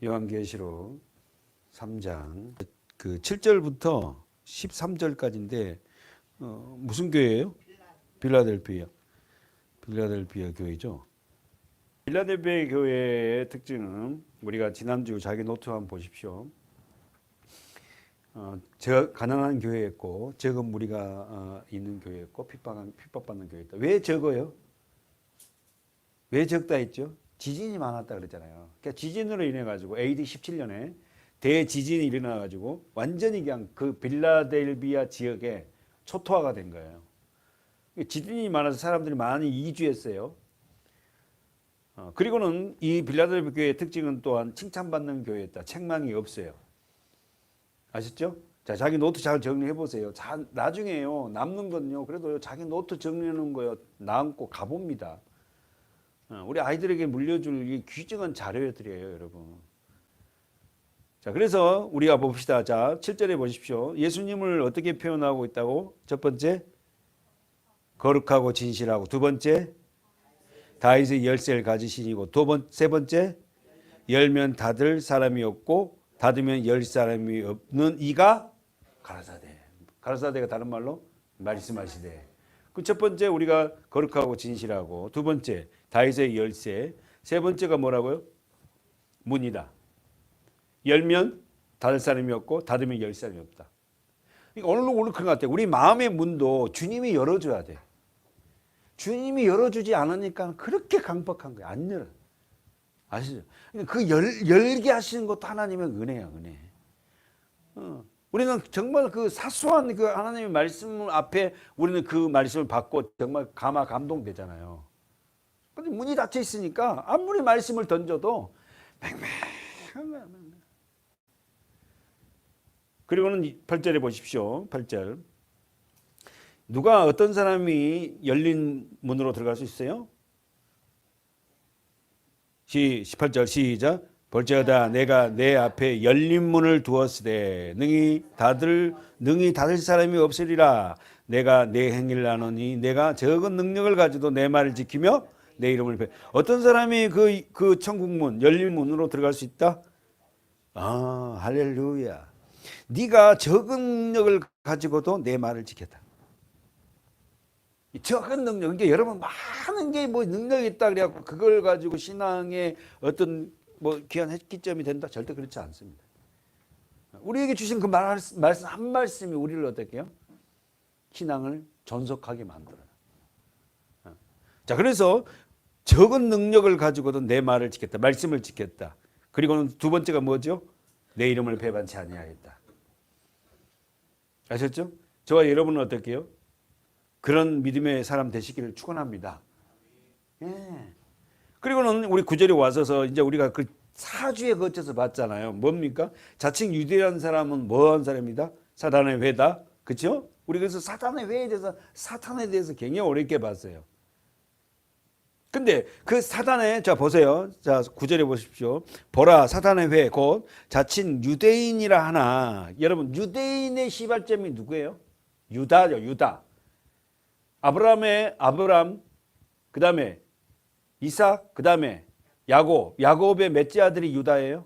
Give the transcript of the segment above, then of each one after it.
요한계시록 3장 그 7절부터 13절까지인데 무슨 교회예요? 빌라델피아 교회죠. 빌라델피아 교회의 특징은 우리가 지난주 자기 노트 한번 보십시오. 가난한 교회였고 적은 무리가 있는 교회였고 핍박받는 교회였다. 왜 적어요? 왜 적다 했죠? 지진이 많았다 그랬잖아요. 그러니까 지진으로 인해 가지고 AD 17년에 대지진이 일어나 가지고 완전히 그냥 그 빌라델비아 지역에 초토화가 된 거예요. 지진이 많아서 사람들이 많이 이주했어요. 그리고는 이 빌라델비아 교회의 특징은 또한 칭찬받는 교회였다. 책망이 없어요. 아셨죠? 자, 자기 노트 잘 정리해 보세요. 나중에요. 남는 건요. 그래도 자기 노트 정리하는 거요. 남고 가봅니다. 우리 아이들에게 물려줄 이 귀중한 자료들이에요, 여러분. 자, 그래서 우리가 봅시다. 자, 7절에 보십시오. 예수님을 어떻게 표현하고 있다고? 첫 번째, 거룩하고 진실하고. 두 번째, 다윗의 열쇠를 가지시니고. 세 번째, 열면 닫을 사람이 없고 닫으면 열 사람이 없는 이가 가라사대. 가라사대가 다른 말로 말씀하시되. 그 첫 번째 우리가 거룩하고 진실하고, 두 번째 다윗의 열쇠, 세 번째가 뭐라고요? 문이다. 열면 닫을 사람이 없고 닫으면 열 사람이 없다. 그러니까 오늘 그런 것 같아요. 우리 마음의 문도 주님이 열어줘야 돼. 주님이 열어주지 않으니까 그렇게 강박한 거예요. 안 열어. 아시죠? 그 열게 하시는 것도 하나님의 은혜야, 은혜. 우리는 정말 그 사소한 그 하나님의 말씀 앞에 우리는 그 말씀을 받고 정말 감동되잖아요. 근데 문이 닫혀 있으니까 아무리 말씀을 던져도 맹맹한 거야. 그리고는 8절에 보십시오. 8절. 누가 어떤 사람이 열린 문으로 들어갈 수 있어요? 18절 시작. 볼지어다 내가 내 앞에 열린 문을 두었으되 능히 닫을 사람이 없으리라. 내가 내 행위를 아노니 내가 적은 능력을 가지고 내 말을 지키며 내 이름을 어떤 사람이 그 천국 문 열린 문으로 들어갈 수 있다? 아, 할렐루야. 네가 적은 능력을 가지고도 내 말을 지켰다. 적은 능력, 그러니까 여러분 많은 게 뭐 능력이 있다 그래갖고 그걸 가지고 신앙의 어떤 뭐 귀한 획기점이 된다? 절대 그렇지 않습니다. 우리에게 주신 그 말씀 한 말씀이 우리를 어떻게 해요? 신앙을 존속하게 만들어요. 자, 그래서 적은 능력을 가지고도 내 말을 지켰다. 말씀을 지켰다. 그리고는 두 번째가 뭐죠? 내 이름을 배반치 아니하였다. 아셨죠? 저와 여러분은 어떻게 해요? 그런 믿음의 사람 되시기를 축원합니다. 예. 그리고는 우리 9절에 와서서 이제 우리가 그 사주에 거쳐서 봤잖아요. 뭡니까? 자칭 유대한 사람은 뭐한 사람이다? 사탄의 회다. 그렇죠? 우리 그래서 사탄의 회에 대해서 사탄에 대해서 굉장히 어렵게 봤어요. 근데 그 사탄의, 자 보세요. 자 9절에 보십시오. 보라 사탄의 회 곧 자칭 유대인이라 하나. 여러분 유대인의 시발점이 누구예요? 유다죠. 유다. 아브람, 그 다음에 이삭, 그 다음에 야곱의 몇째 아들이 유다예요?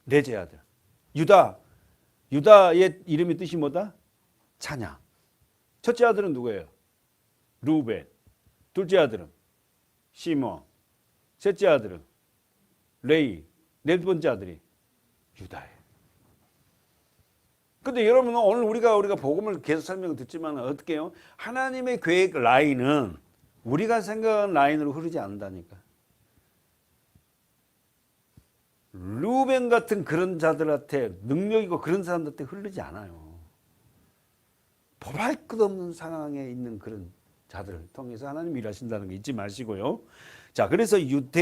넷째 아들. 유다의 이름의 뜻이 뭐다? 찬양. 첫째 아들은 누구예요? 루벤. 둘째 아들은 시몬. 셋째 아들은 레위. 네 번째 아들이 유다예요. 근데 여러분 오늘 우리가 복음을 계속 설명을 듣지만 어떻게 해요? 하나님의 계획 라인은 우리가 생각한 라인으로 흐르지 않는다니까. 루벤 같은 그런 자들한테 능력 있고 그런 사람들한테 흐르지 않아요. 보잘 것 없는 상황에 있는 그런 자들을 통해서 하나님이 일하신다는 거 잊지 마시고요. 자, 그래서 유다,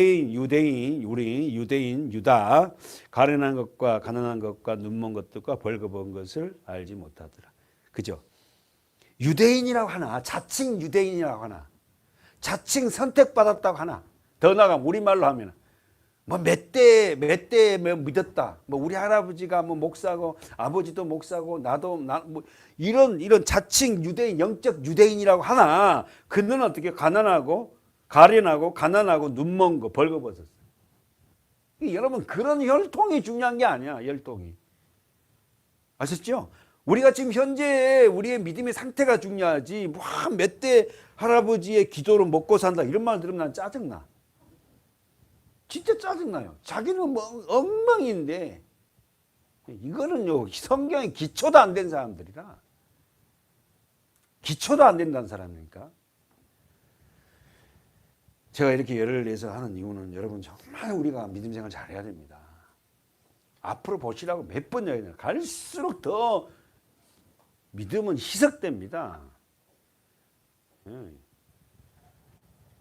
가련한 것과 가난한 것과 눈먼 것들과 벌거벗은 것을 알지 못하더라. 그죠? 유대인이라고 하나, 자칭 유대인이라고 하나, 자칭 선택받았다고 하나, 더 나아가면 우리말로 하면 뭐 몇 대 믿었다. 뭐 우리 할아버지가 뭐 목사고 아버지도 목사고 뭐 이런 자칭 유대인, 영적 유대인이라고 하나, 그는 어떻게 가련하고 눈먼 거 벌거벗었어. 여러분 그런 혈통이 중요한 게 아니야. 혈통이. 아셨죠? 우리가 지금 현재 우리의 믿음의 상태가 중요하지 뭐 몇 대 할아버지의 기도로 먹고 산다 이런 말 들으면 난 짜증나. 진짜 짜증나요. 자기는 뭐 엉망인데 이거는요 성경에 기초도 안 된 사람들이라. 기초도 안 된다는 사람이니까. 제가 이렇게 열을 내서 하는 이유는 여러분 정말 우리가 믿음 생활 잘해야 됩니다. 앞으로 보시라고 몇 번 이야기해요. 갈수록 더 믿음은 희석됩니다.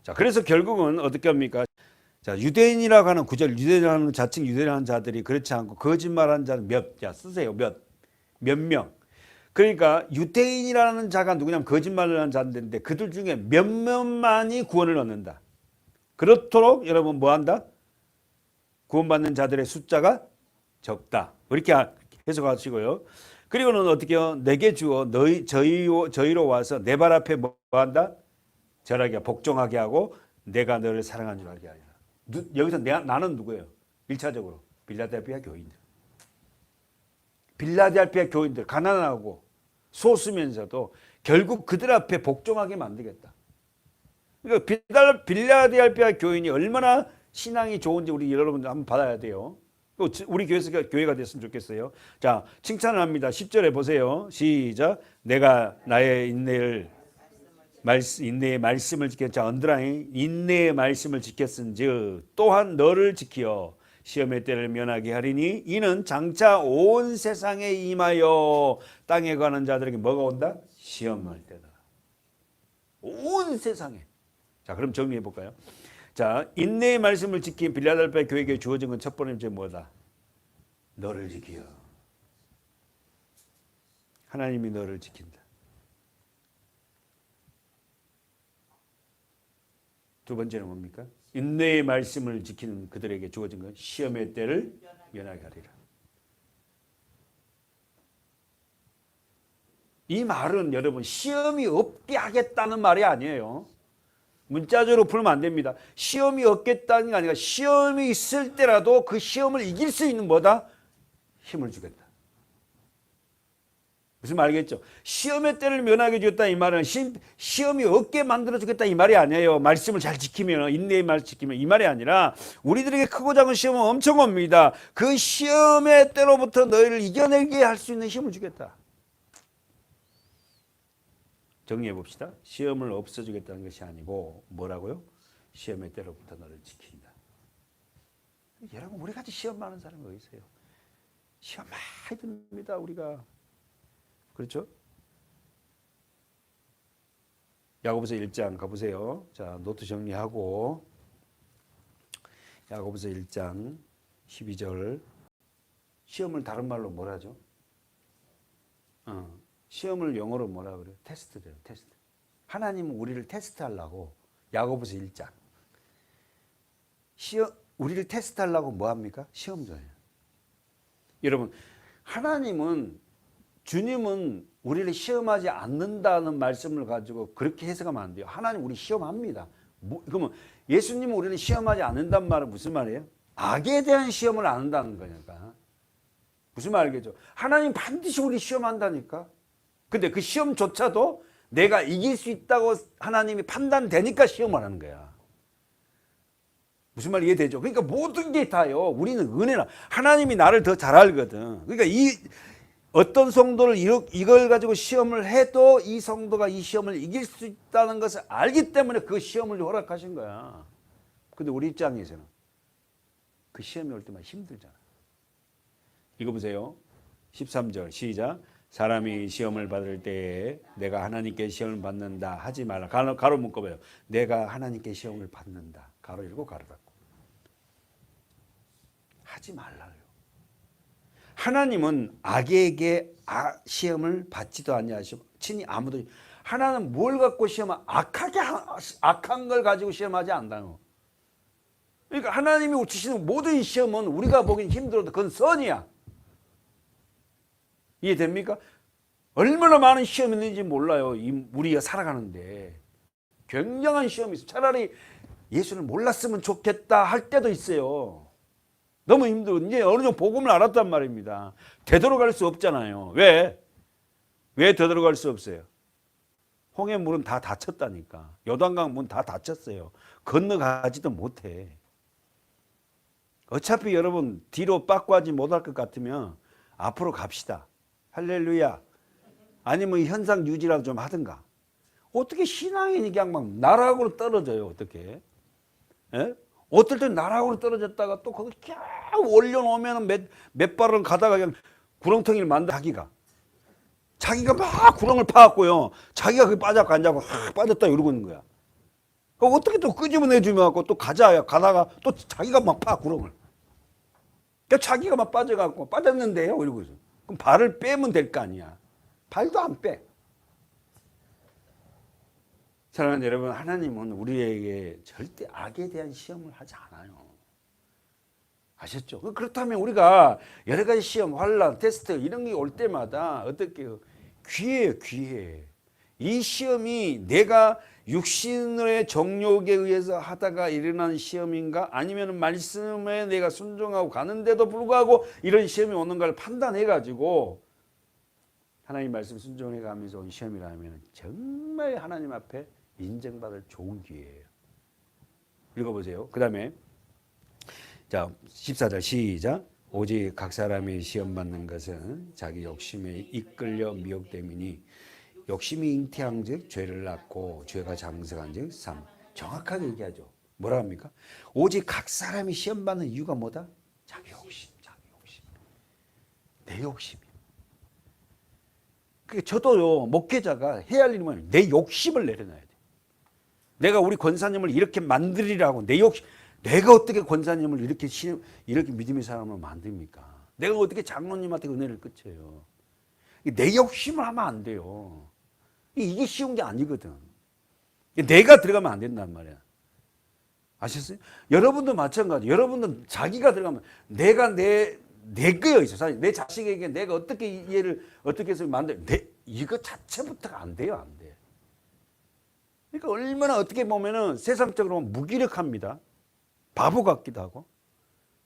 자, 그래서 결국은 어떻게 합니까? 자, 유대인이라고 하는 구절, 유대인이라는 자칭 유대인이라는 자들이 그렇지 않고 거짓말하는 자는 자, 쓰세요. 몇 명. 그러니까 유대인이라는 자가 누구냐면 거짓말을 하는 자인데 그들 중에 몇몇만이 구원을 얻는다. 그렇도록 여러분 뭐 한다? 구원받는 자들의 숫자가 적다. 이렇게 해석하시고요. 그리고는 어떻게 해요? 내게 주어 저희로 와서 내 발 앞에 뭐 한다? 절하게 복종하게 하고 내가 너를 사랑하는 줄 알게 하리라. 여기서 나는 누구예요? 1차적으로 빌라델피아 교인들. 빌라델피아 교인들 가난하고 소수면서도 결국 그들 앞에 복종하게 만들겠다. 그러니까 빌라델피아 교인이 얼마나 신앙이 좋은지 우리 여러분들 한번 받아야 돼요. 우리 교회가 됐으면 좋겠어요. 자, 칭찬을 합니다. 10절에 보세요. 시작. 내가 나의 인내의 말씀을 지켰. 자, 언더라인. 인내의 말씀을 지켰은즉 또한 너를 지키어 시험의 때를 면하게 하리니 이는 장차 온 세상에 임하여 땅에 가는 자들에게 뭐가 온다? 시험할 때다. 온 세상에. 자, 그럼 정리해 볼까요? 자, 인내의 말씀을 지킨 빌라델피아 교회에게 주어진 건 첫 번째 뭐다? 너를 지키어. 하나님이 너를 지킨다. 두 번째는 뭡니까? 인내의 말씀을 지키는 그들에게 주어진 건 시험의 때를 면하게 하리라. 이 말은 여러분 시험이 없게 하겠다는 말이 아니에요. 문자적으로 풀면 안 됩니다. 시험이 없겠다는 게 아니라 시험이 있을 때라도 그 시험을 이길 수 있는 뭐다? 힘을 주겠다. 무슨 말이겠죠? 시험의 때를 면하게 주겠다 이 말은 시험이 없게 만들어 주겠다 이 말이 아니에요. 말씀을 잘 지키면 인내의 말을 지키면 이 말이 아니라 우리들에게 크고 작은 시험은 엄청 옵니다. 그 시험의 때로부터 너희를 이겨내게 할 수 있는 힘을 주겠다. 정리해 봅시다. 시험을 없애주겠다는 것이 아니고 뭐라고요? 시험의 때로부터 너를 지킨다. 여러분 우리 같이 시험 많은 사람이 어디 있어요? 시험 많이 듭니다 우리가. 그렇죠? 야고보서 1장 가보세요. 자, 노트 정리하고 야고보서 1장 12절. 시험을 다른 말로 뭐라 하죠? 시험을 영어로 뭐라 그래요? 테스트래요. 테스트. 하나님은 우리를 테스트하려고 야고보서 1장. 우리를 테스트하려고 뭐 합니까? 시험 줘요. 여러분 하나님은 주님은 우리를 시험하지 않는다는 말씀을 가지고 그렇게 해석하면 안 돼요. 하나님 우리 시험합니다. 그러면 예수님은 우리를 시험하지 않는다는 말은 무슨 말이에요? 악에 대한 시험을 안 한다는 거니까. 무슨 말이겠죠? 하나님 반드시 우리 시험한다니까. 근데 그 시험조차도 내가 이길 수 있다고 하나님이 판단되니까 시험을 하는 거야. 무슨 말 이해되죠? 그러니까 모든 게 다요. 우리는 은혜라. 하나님이 나를 더 잘 알거든. 그러니까 어떤 성도를 이걸 가지고 시험을 해도 이 성도가 이 시험을 이길 수 있다는 것을 알기 때문에 그 시험을 허락하신 거야. 근데 우리 입장에서는 그 시험이 올 때만 힘들잖아. 이거 보세요. 13절 시작. 사람이 시험을 받을 때에 내가 하나님께 시험을 받는다 하지 말라. 가로 묶어봐요. 내가 하나님께 시험을 받는다. 가로 열고 가로 닫고. 하지 말라요. 하나님은 악에게 시험을 받지도 않냐시고 친히 아무도. 하나는 뭘 갖고 시험하? 악한 걸 가지고 시험하지 않다요. 그러니까 하나님이 주시는 모든 시험은 우리가 보기엔 힘들어도 그건 선이야. 이해됩니까? 얼마나 많은 시험이 있는지 몰라요. 우리가 살아가는데. 굉장한 시험이 있어요. 차라리 예수를 몰랐으면 좋겠다 할 때도 있어요. 너무 힘들어. 이제 어느 정도 복음을 알았단 말입니다. 되돌아갈 수 없잖아요. 왜? 왜 되돌아갈 수 없어요? 홍해 물은 다 닫혔다니까. 요단강 문 다 닫혔어요. 건너가지도 못해. 어차피 여러분 뒤로 빠꾸하지 못할 것 같으면 앞으로 갑시다. 할렐루야. 아니면 현상 유지라도 좀 하든가. 어떻게 신앙이 그냥 막 나락으로 떨어져요. 어떻게? 예? 어떨 땐 나락으로 떨어졌다가 또 거기 쫙 올려놓으면 몇 발을 가다가 그냥 구렁텅이를 만들어 자기가 막 구렁을 파갖고요. 자기가 거기 빠져갖고 앉아고 확 빠졌다 이러고 있는 거야. 그럼 어떻게 또 끄집어내주면 또 가다가 또 자기가 막 파 구렁을. 그러니까 자기가 막 빠져갖고 빠졌는데요 이러고 있어. 그럼 발을 빼면 될 거 아니야. 발도 안 빼. 사랑하는 여러분, 하나님은 우리에게 절대 악에 대한 시험을 하지 않아요. 아셨죠? 그렇다면 우리가 여러 가지 시험, 환난, 테스트 이런 게 올 때마다 어떻게 귀해요, 귀해. 이 시험이 내가 육신의 정욕에 의해서 하다가 일어난 시험인가 아니면 말씀에 내가 순종하고 가는데도 불구하고 이런 시험이 오는가를 판단해가지고 하나님 말씀 순종해 가면서 온 시험이라면 정말 하나님 앞에 인정받을 좋은 기회예요. 읽어보세요. 그 다음에 자 14절 시작. 오직 각 사람이 시험받는 것은 자기 욕심에 이끌려 미혹됨이니 욕심이 잉태한즉 죄를 낳고 죄가 장성한즉 삶. 정확하게 얘기하죠. 뭐라 합니까? 오직 각 사람이 시험받는 이유가 뭐다? 자기 욕심, 자기 욕심. 내 욕심이. 저도요 목회자가 해야 할 일은 내 욕심을 내려놔야 돼. 내가 우리 권사님을 이렇게 만들이라고 내 욕심. 내가 어떻게 권사님을 이렇게 믿음의 사람으로 만듭니까? 내가 어떻게 장로님한테 은혜를 끼쳐요? 내 욕심을 하면 안 돼요. 이게 쉬운 게 아니거든. 내가 들어가면 안 된단 말이야. 아셨어요? 여러분도 마찬가지. 여러분도 자기가 들어가면 내가 내 거예요. 사실 내 자식에게 내가 어떻게 얘를 어떻게 해서 이거 자체부터가 안 돼요. 안 돼. 그러니까 얼마나 어떻게 보면은 세상적으로 무기력합니다. 바보 같기도 하고.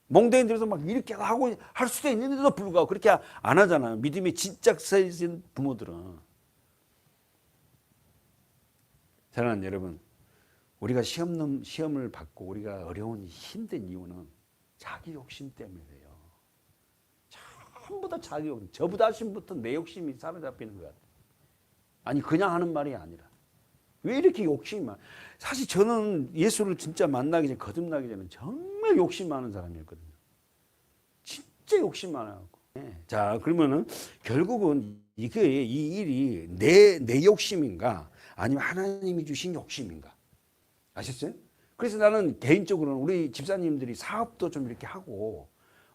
몽댕이 들어서 막 이렇게 하고 할 수도 있는데도 불구하고 그렇게 안 하잖아요. 믿음이 진짜 세진 부모들은. 사랑하는 여러분, 우리가 시험을 받고 우리가 어려운 힘든 이유는 자기 욕심 때문이에요. 전부 다 자기 욕심. 저보다 하신부터 내 욕심이 사로잡히는 것 같아요. 아니 그냥 하는 말이 아니라. 왜 이렇게 욕심이 많아? 사실 저는 예수를 진짜 만나기 전에 거듭나기 전에 정말 욕심 많은 사람이었거든요. 진짜 욕심 많아갖고. 네. 자 그러면은 결국은 이 일이 내 욕심인가 아니면 하나님이 주신 욕심인가? 아셨어요? 그래서 나는 개인적으로는 우리 집사님들이 사업도 좀 이렇게 하고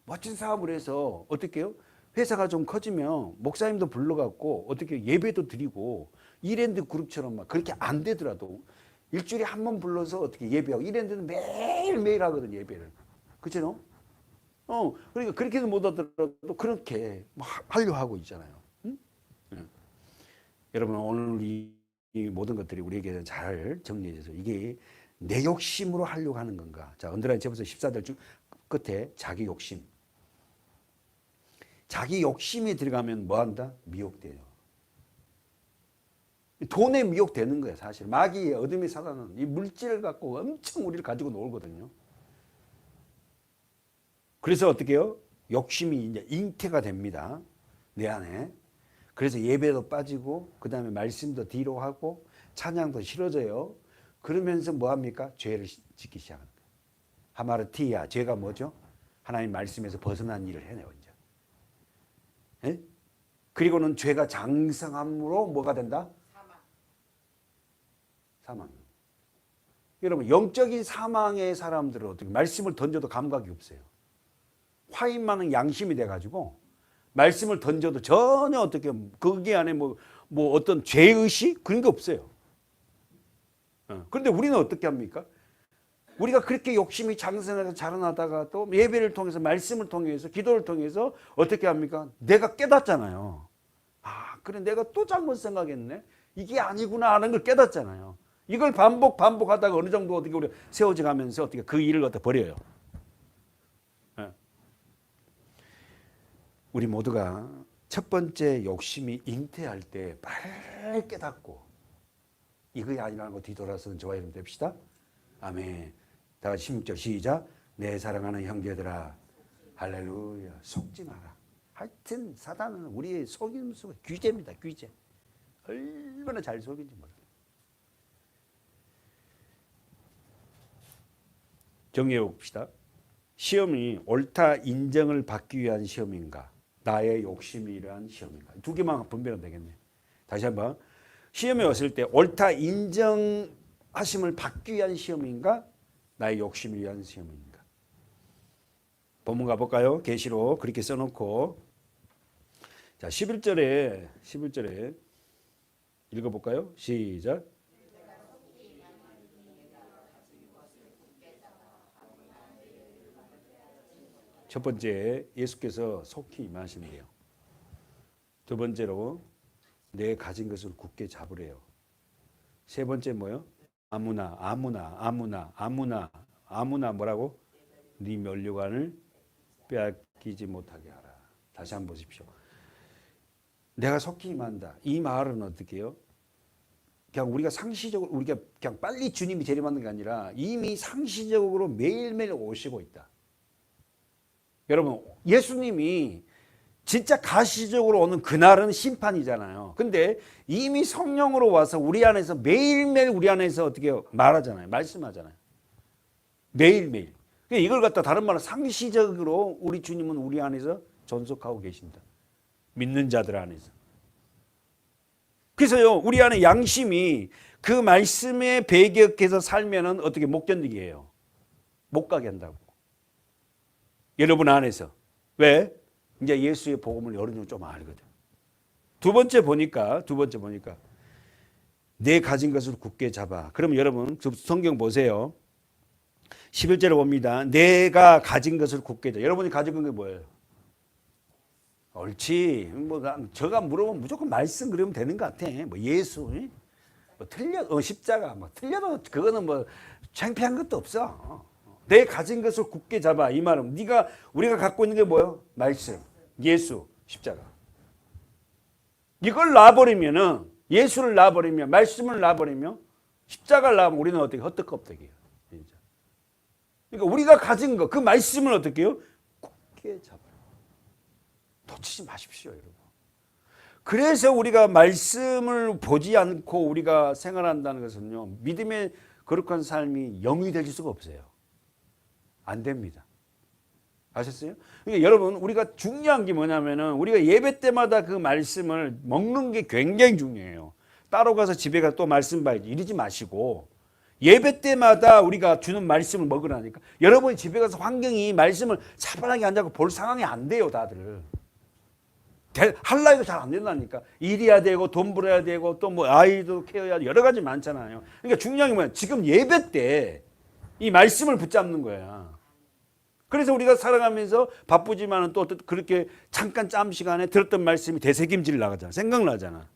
멋진 사업을 해서 어떻게 해요? 회사가 좀 커지면 목사님도 불러갖고 어떻게 예배도 드리고 이랜드 그룹처럼 막 그렇게 안 되더라도 일주일에 한 번 불러서 어떻게 예배하고 이랜드는 매일매일 하거든 예배를. 그렇죠? 그러니까 그렇게도 못 하더라도 그렇게 하려고 하고 있잖아요. 응? 네. 여러분 오늘 이 모든 것들이 우리에게 잘 정리해져서 이게 내 욕심으로 하려고 하는 건가? 자, 언더라인 제부서 14절 끝에 자기 욕심. 자기 욕심이 들어가면 뭐 한다? 미혹돼요. 돈에 미혹되는 거예요, 사실. 마귀의 어둠의 사단은 이 물질을 갖고 엄청 우리를 가지고 놀거든요. 그래서 어떻게 해요? 욕심이 이제 잉태가 됩니다. 내 안에. 그래서 예배도 빠지고, 그 다음에 말씀도 뒤로 하고, 찬양도 싫어져요. 그러면서 뭐 합니까? 죄를 짓기 시작합니다. 하마르티야, 죄가 뭐죠? 하나님 말씀에서 벗어난 일을 해내요, 이제. 예? 그리고는 죄가 장성함으로 뭐가 된다? 사망. 여러분, 영적인 사망의 사람들은 어떻게 말씀을 던져도 감각이 없어요. 화인만은 양심이 돼가지고 말씀을 던져도 전혀 어떻게 거기 안에 뭐 어떤 죄의식 그런 게 없어요. 그런데 우리는 어떻게 합니까? 우리가 그렇게 욕심이 장성해서 자라나다가 또 예배를 통해서 말씀을 통해서 기도를 통해서 어떻게 합니까? 내가 깨닫잖아요. 아, 그래 내가 또 잘못 생각했네. 이게 아니구나 하는 걸 깨닫잖아요. 이걸 반복하다가 어느 정도 어떻게 우리 세워져 가면서 어떻게 그 일을 갖다 버려요. 우리 모두가 첫 번째 욕심이 잉태할 때 빨리 깨닫고 이거야 아니라는 거 뒤돌아서는 저와 여러분 됩시다. 아멘. 다 같이 16절 시작. 내 사랑하는 형제들아 할렐루야. 속지 마라. 하여튼 사단은 우리의 속임수가 귀재입니다. 귀재. 얼마나 잘 속인지 몰라요. 정리해 봅시다. 시험이 옳다 인정을 받기 위한 시험인가, 나의 욕심이 이러한 시험인가. 두 개만 분별하면 되겠네. 다시 한번. 시험에 왔을 때 옳다 인정하심을 받기 위한 시험인가, 나의 욕심을 위한 시험인가. 본문 가볼까요? 계시록 그렇게 써놓고, 자 11절에 읽어볼까요? 시작. 첫 번째, 예수께서 속히 임하신대요. 두 번째로 내 가진 것을 굳게 잡으래요. 세 번째 뭐요? 아무나 뭐라고? 네 면류관을 빼앗기지 못하게 하라. 다시 한번 보십시오. 내가 속히 임한다. 이 말은 어떻게 해요? 그냥 우리가 상시적으로 우리가 그냥 빨리 주님이 재림하는 게 아니라 이미 상시적으로 매일매일 오시고 있다. 여러분, 예수님이 진짜 가시적으로 오는 그날은 심판이잖아요. 근데 이미 성령으로 와서 우리 안에서 매일매일 우리 안에서 어떻게 말하잖아요. 말씀하잖아요. 매일매일. 이걸 갖다 다른 말로 상시적으로 우리 주님은 우리 안에서 존속하고 계신다. 믿는 자들 안에서. 그래서요, 우리 안에 양심이 그 말씀에 배격해서 살면은 어떻게 못 견디게 해요. 못 가게 한다고. 여러분 안에서. 왜? 이제 예수의 복음을 여러분이 좀 알거든. 두 번째 보니까 내 가진 것을 굳게 잡아. 그럼 여러분 성경 보세요. 11절에 봅니다. 내가 가진 것을 굳게 잡아. 여러분이 가진 게 뭐예요? 옳지. 뭐 저가 물어보면 무조건 말씀 그러면 되는 것 같아. 뭐 예수, 뭐 틀려, 십자가, 뭐 틀려도 그거는 뭐 창피한 것도 없어. 내 가진 것을 굳게 잡아. 이 말은 우리가 갖고 있는 게 뭐예요? 말씀, 예수, 십자가. 이걸 놔버리면은, 예수를 놔버리면, 말씀을 놔버리면, 십자가를 놔버리면 우리는 어떻게 헛떡겁떡이에요. 진짜. 그러니까 우리가 가진 거, 그 말씀을 어떻게 해요? 굳게 잡아요. 놓치지 마십시오, 여러분. 그래서 우리가 말씀을 보지 않고 우리가 생활한다는 것은요, 믿음의 거룩한 삶이 영이 될 수가 없어요. 안 됩니다. 아셨어요? 그러니까 여러분, 우리가 중요한 게 뭐냐면은 우리가 예배 때마다 그 말씀을 먹는 게 굉장히 중요해요. 따로 가서 집에 가서 또 말씀 봐야지 이러지 마시고 예배 때마다 우리가 주는 말씀을 먹으라니까. 여러분이 집에 가서 환경이 말씀을 차분하게 앉아서 볼 상황이 안 돼요, 다들. 할 나이도 잘 안 된다니까. 일해야 되고 돈 벌어야 되고 또 뭐 아이도 케어해야 되고 여러 가지 많잖아요. 그러니까 중요한 게 뭐야? 지금 예배 때 이 말씀을 붙잡는 거야. 그래서 우리가 살아가면서 바쁘지만은 또 그렇게 잠깐 짬 시간에 들었던 말씀이 되새김질 나가잖아. 생각나잖아.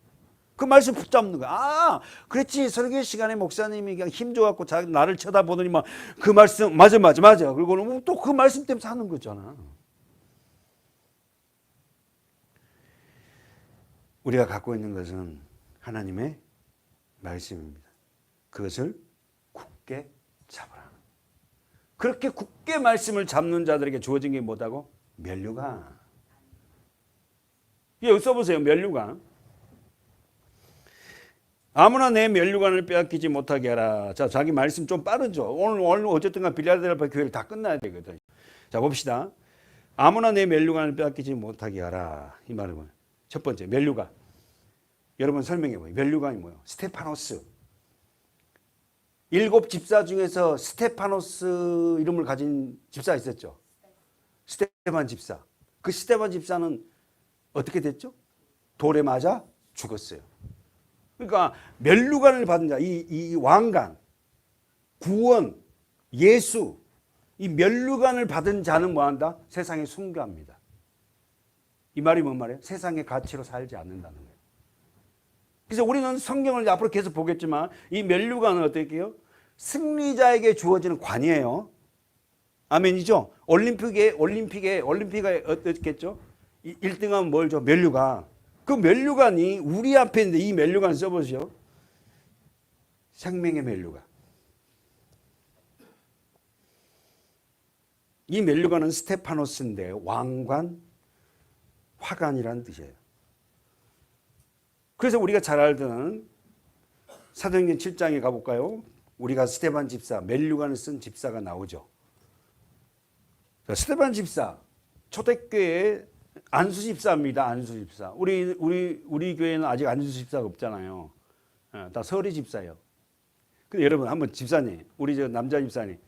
그 말씀 붙잡는 거야. 아, 그렇지. 설교 시간에 목사님이 그냥 힘줘갖고 나를 쳐다보더니 막 그 말씀, 맞아. 그리고 또 그 말씀 때문에 사는 거잖아. 우리가 갖고 있는 것은 하나님의 말씀입니다. 그것을 굳게 잡으라. 그렇게 굳게 말씀을 잡는 자들에게 주어진 게 뭐다고? 면류관. 여기 써보세요. 면류관. 아무나 내 면류관을 빼앗기지 못하게 하라. 자, 자기 말씀 좀 빠르죠. 오늘 어쨌든 빌라델피아 교회를 다 끝나야 되거든. 자, 봅시다. 아무나 내 면류관을 빼앗기지 못하게 하라. 이 말은 뭐예요? 첫 번째, 면류관. 여러분 설명해 보세요. 면류관이 뭐예요? 스테파노스. 7 집사 중에서 스테파노스 이름을 가진 집사가 있었죠. 스테반 집사. 그 스테반 집사는 어떻게 됐죠? 돌에 맞아 죽었어요. 그러니까 면류관을 받은 자, 이 왕관, 구원, 예수, 이 면류관을 받은 자는 뭐한다? 세상에 순교합니다. 이 말이 뭔 말이에요? 세상의 가치로 살지 않는다는 거예요. 그래서 우리는 성경을 앞으로 계속 보겠지만 이 면류관은 어떻게 해요? 승리자에게 주어지는 관이에요. 아멘이죠? 올림픽에 어떻겠죠? 1등하면 뭘 줘? 면류관. 그 면류관이 우리 앞에 있는데 이 면류관 써보시오. 생명의 면류관. 이 면류관은 스테파노스인데 왕관, 화관이라는 뜻이에요. 그래서 우리가 잘 알던 사도행전 7장에 가볼까요? 우리가 스데반 집사, 면류관을 쓴 집사가 나오죠. 스데반 집사, 초대교회 안수 집사입니다. 안수 집사. 우리 교회는 아직 안수 집사가 없잖아요. 다 서리 집사예요. 근데 여러분 한번 집사님, 우리 저 남자 집사님,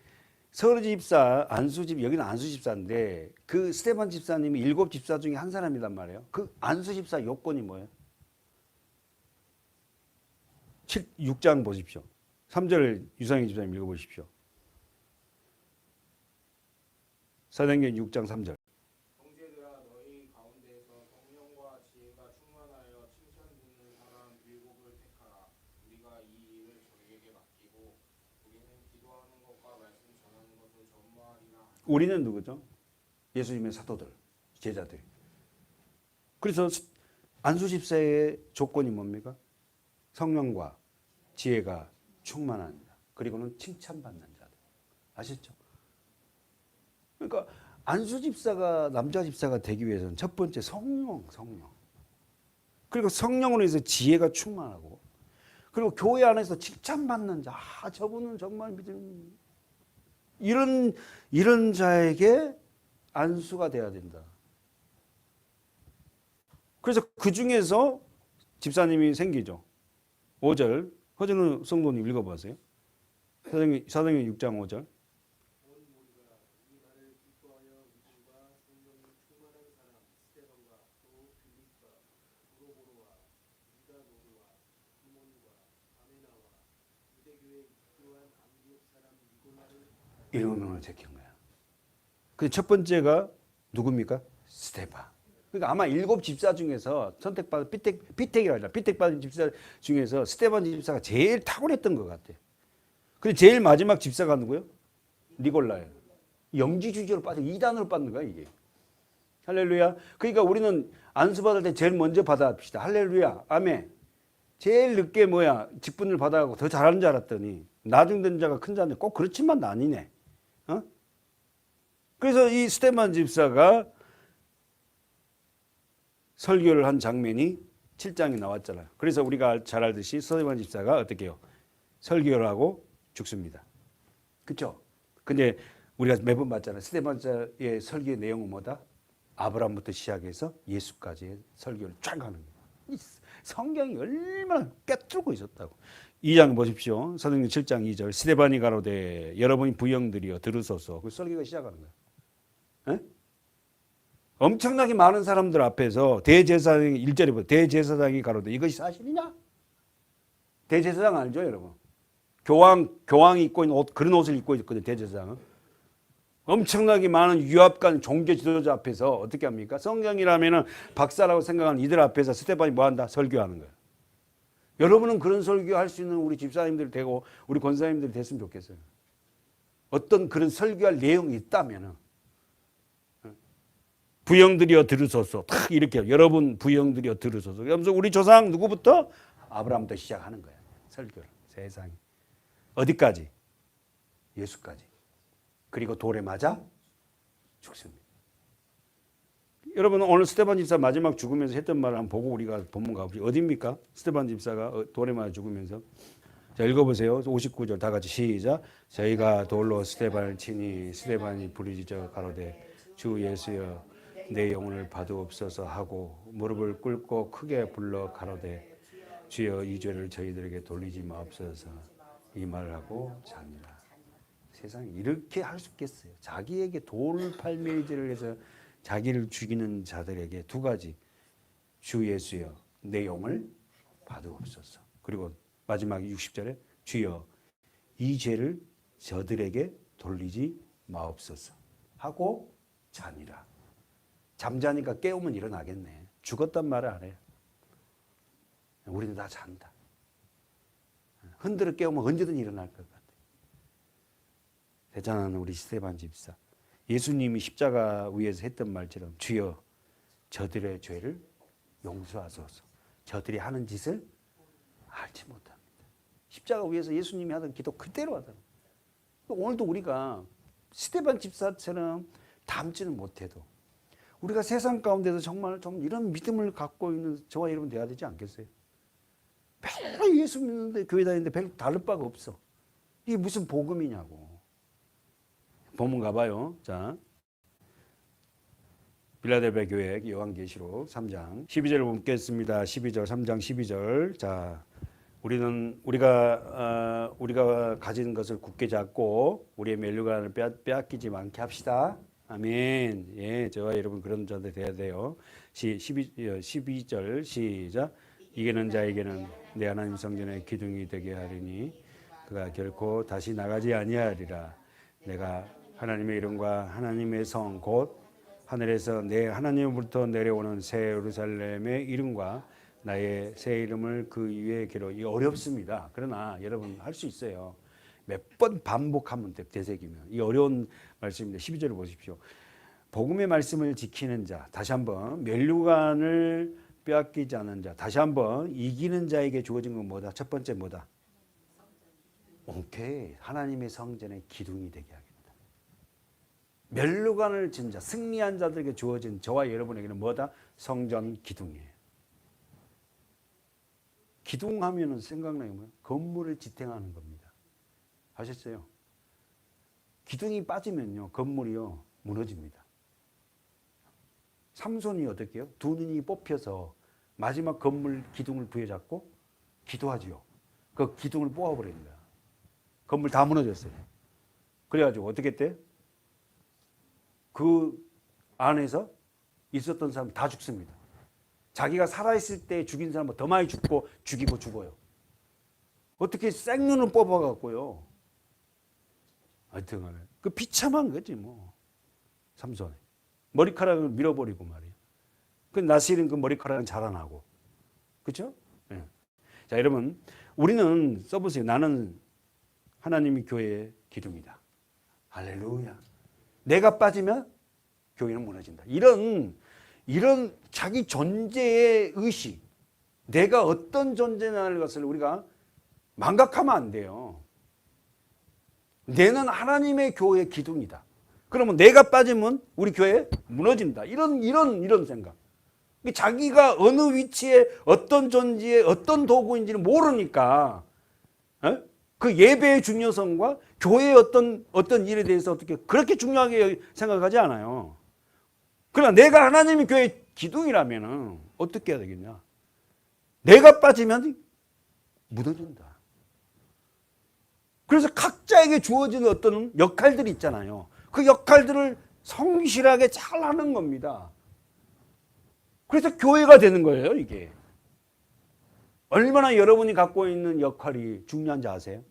서리 집사, 안수 집 여기는 안수 집사인데 그 스데반 집사님이 7 집사 중에 한 사람이란 말이에요. 그 안수 집사 요건이 뭐예요? 6장 보십시오. 3절 유상희 집사님 읽어보십시오. 사도행전 6장 3절. 형제들아 너희 가운데서 성령과 지혜가 충만하여 칭찬 듣는 사람 7을 택하라. 우리가 이 일을 저희에게 맡기고 우리는 기도하는 것과 말씀 전하는 것을 전무하리라. 우리는 누구죠? 예수님의 사도들, 제자들. 그래서 안수 집사의 조건이 뭡니까? 성령과 지혜가 충만한 자, 그리고는 칭찬받는 자들. 아시죠? 그러니까 안수 집사가 남자 집사가 되기 위해서는 첫 번째 성령. 그리고 성령으로 해서 지혜가 충만하고, 그리고 교회 안에서 칭찬받는 자. 저분은 정말 믿음. 이런 자에게 안수가 돼야 된다. 그래서 그 중에서 집사님이 생기죠. 5절 허준우 성도님 읽어보세요. 사도행전 6장 5절. 일곱 명을 제낀 거야. 그 첫 번째가 누굽니까? 스데반. 그러니까 아마 7 집사 중에서 선택받은 비택이라 하잖아. 비택받은 집사 중에서 스데반 집사가 제일 탁월했던 것 같아요. 근데 제일 마지막 집사가 누구요? 니골라예요. 영지주의로 빠져 2단으로 빠진 거야 이게. 할렐루야. 그러니까 우리는 안수받을 때 제일 먼저 받아합시다. 할렐루야. 아멘. 제일 늦게 직분을 받아가고 더 잘하는 줄 알았더니 나중된 자가 큰 자인데 꼭 그렇지만 아니네. 그래서 이 스데반 집사가 설교를 한 장면이 7장에 나왔잖아요. 그래서 우리가 잘 알듯이 스데반 집사가 어떻게 해요? 설교를 하고 죽습니다. 그렇죠? 근데 우리가 매번 봤잖아요. 스데반 집사의 설교의 내용은 뭐다? 아브라함부터 시작해서 예수까지의 설교를 쫙 하는 거예요. 성경이 얼마나 꿰뚫고 있었다고. 2장 보십시오. 사도행전 7장 2절. 스데반이 가로되 여러분이 부형들이여 들으소서. 그 설교가 시작하는 거예요. 에? 엄청나게 많은 사람들 앞에서 대제사장이 1절에 보세요. 대제사장이 가로되 이것이 사실이냐? 대제사장 알죠, 여러분? 교황이 입고 있는 옷, 그런 옷을 입고 있거든요, 대제사장은. 엄청나게 많은 유압관 종교 지도자 앞에서 어떻게 합니까? 성경이라면은 박사라고 생각하는 이들 앞에서 스데반이 뭐 한다? 설교하는 거예요. 여러분은 그런 설교할 수 있는 우리 집사님들 되고 우리 권사님들이 됐으면 좋겠어요. 어떤 그런 설교할 내용이 있다면은 부형들이여 들으소서. 탁 이렇게 여러분 부형들이여 들으소서. 그러면서 우리 조상 누구부터? 아브라함부터 시작하는 거예요. 설교를. 세상에. 어디까지? 예수까지. 그리고 돌에 맞아 죽습니다. 여러분 오늘 스데반 집사 마지막 죽으면서 했던 말을 한번 보고 우리가 본문 가봅시다. 어디입니까? 스데반 집사가 돌에 맞아 죽으면서. 자, 읽어보세요. 59절 다 같이 시작. 저희가 돌로 스데반을 치니 스데반이 부르짖어 가로되 주 예수여 내 영혼을 받으옵소서 하고 무릎을 꿇고 크게 불러 가로되 주여 이 죄를 저희들에게 돌리지 마옵소서 이 말을 하고 자니라. 세상에 이렇게 할 수 있겠어요? 자기에게 돌팔매질을 해서 자기를 죽이는 자들에게 두 가지. 주 예수여 내 영을 받으옵소서. 그리고 마지막 60절에 주여 이 죄를 저들에게 돌리지 마옵소서 하고 자니라. 잠자니까 깨우면 일어나겠네. 죽었단 말을 안 해요. 우리는 다 잔다. 흔들어 깨우면 언제든 일어날 것 같아요. 대단한 우리 스데반 집사. 예수님이 십자가 위에서 했던 말처럼 주여 저들의 죄를 용서하소서. 저들이 하는 짓을 알지 못합니다. 십자가 위에서 예수님이 하던 기도 그대로 하잖아요. 오늘도 우리가 스데반 집사처럼 닮지는 못해도 우리가 세상 가운데서 정말 좀 이런 믿음을 갖고 있는 저와 여러분 돼야 되지 않겠어요? 별로 예수 믿는데 교회 다니는데 별로 다를 바가 없어. 이게 무슨 복음이냐고. 본문 가봐요. 자, 빌라델비아 교회 요한계시록 3장 12절 보겠습니다. 12절 3장 12절. 자, 우리가 가진 것을 굳게 잡고 우리의 멸류관을 빼앗기지 않게 합시다. 아멘. 예, 저와 여러분 그런 자들 돼야 돼요. 12절 시작. 이기는 자에게는 내 하나님 성전의 기둥이 되게 하리니 그가 결코 다시 나가지 아니하리라. 내가 하나님의 이름과 하나님의 성 곧 하늘에서 내 하나님으로부터 내려오는 새 예루살렘의 이름과 나의 새 이름을 그 위에 기록. 이 어렵습니다. 그러나 여러분 할 수 있어요. 몇 번 반복하면 돼, 되새기면. 이 어려운 말씀입니다. 12절을 보십시오. 복음의 말씀을 지키는 자, 다시 한번 멸류관을 빼앗기지 않는 자, 다시 한번 이기는 자에게 주어진 건 뭐다? 첫 번째 뭐다? 오케이, 하나님의 성전의 기둥이 되게 하겠다. 멸류관을 진 자, 승리한 자들에게 주어진 저와 여러분에게는 뭐다? 성전 기둥이에요. 기둥하면은 생각나는 거예요. 건물을 지탱하는 겁니다. 아셨어요? 기둥이 빠지면요, 건물이요 무너집니다. 삼손이 어떻게 해요? 두 눈이 뽑혀서 마지막 건물 기둥을 부여잡고 기도하지요. 그 기둥을 뽑아버립니다. 건물 다 무너졌어요. 그래가지고 어떻게 했대? 그 안에서 있었던 사람 다 죽습니다. 자기가 살아있을 때 죽인 사람은 더 많이 죽고 죽이고 죽어요. 어떻게 생눈을 뽑아갖고요. 하여튼 간에 그 비참한 거지 뭐. 삼손에 머리카락을 밀어버리고 말이에요. 그 나실은 그 머리카락은 자라나고. 그렇죠? 네. 자, 여러분 우리는 써보세요. 나는 하나님의 교회의 기둥이다. 할렐루야. 내가 빠지면 교회는 무너진다. 이런 자기 존재의 의식, 내가 어떤 존재냐는 것을 우리가 망각하면 안 돼요. 내는 하나님의 교회의 기둥이다. 그러면 내가 빠지면 우리 교회 무너진다. 이런 생각. 자기가 어느 위치에 어떤 존재의 어떤 도구인지는 모르니까 그 예배의 중요성과 교회의 어떤 일에 대해서 어떻게 그렇게 중요하게 생각하지 않아요. 그러나 내가 하나님의 교회의 기둥이라면 어떻게 해야 되겠냐? 내가 빠지면 무너진다. 그래서 각자에게 주어진 어떤 역할들이 있잖아요. 그 역할들을 성실하게 잘 하는 겁니다. 그래서 교회가 되는 거예요, 이게. 얼마나 여러분이 갖고 있는 역할이 중요한지 아세요?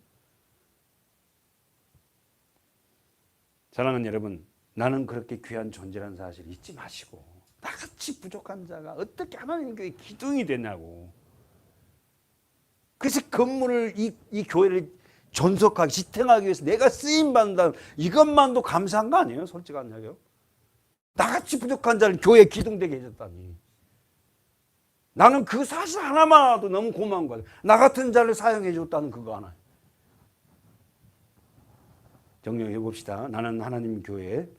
사랑하는 여러분, 나는 그렇게 귀한 존재라는 사실 잊지 마시고 나같이 부족한 자가 어떻게 하나님 교회의 기둥이 되냐고. 그래서 건물을 이 교회를 존속하게 지탱하기 위해서 내가 쓰임받는다. 이것만도 감사한 거 아니에요? 솔직한 얘기요. 나같이 부족한 자를 교회에 기둥되게 해줬다니. 나는 그 사실 하나만도 너무 고마운 거야. 나 같은 자를 사용해 줬다는 그거 하나. 정리해 봅시다. 나는 하나님 교회의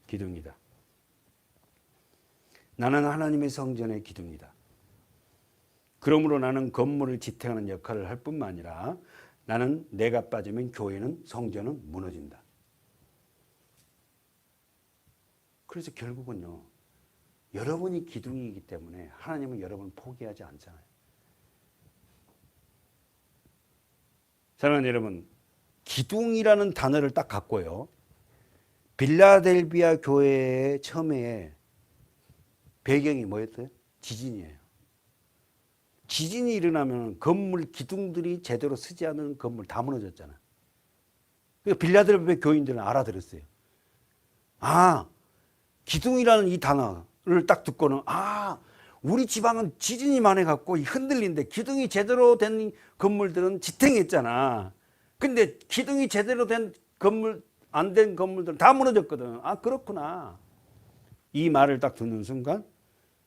기둥이다. 나는 하나님의 성전의 기둥이다. 그러므로 나는 건물을 지탱하는 역할을 할 뿐만 아니라 나는 내가 빠지면 교회는 성전은 무너진다. 그래서 결국은요. 여러분이 기둥이기 때문에 하나님은 여러분을 포기하지 않잖아요. 사랑하는 여러분, 기둥이라는 단어를 딱 갖고요. 빌라델비아 교회의 처음에 배경이 뭐였어요? 지진이에요. 지진이 일어나면 건물 기둥들이 제대로 서지 않은 건물 다 무너졌잖아요. 그러니까 빌라델비아 교인들은 알아들었어요. 아, 기둥이라는 이 단어를 딱 듣고는 우리 지방은 지진이 많아갖고 흔들린데 기둥이 제대로 된 건물들은 지탱했잖아. 근데 기둥이 제대로 된 건물 안 된 건물들은 다 무너졌거든. 아, 그렇구나. 이 말을 딱 듣는 순간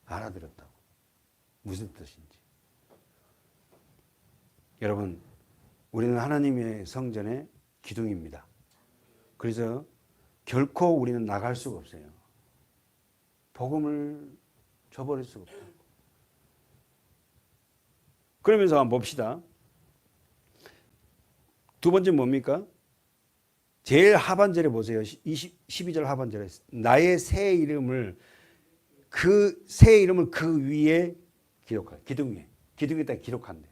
알아들었다고. 무슨 뜻인지. 여러분, 우리는 하나님의 성전의 기둥입니다. 그래서 결코 우리는 나갈 수가 없어요. 복음을 줘버릴 수가 없어요. 그러면서 한번 봅시다. 두 번째 뭡니까? 제일 하반절에 보세요. 12절 하반절에 나의 새 이름을 그 위에 기록할. 기둥에다 기록한대.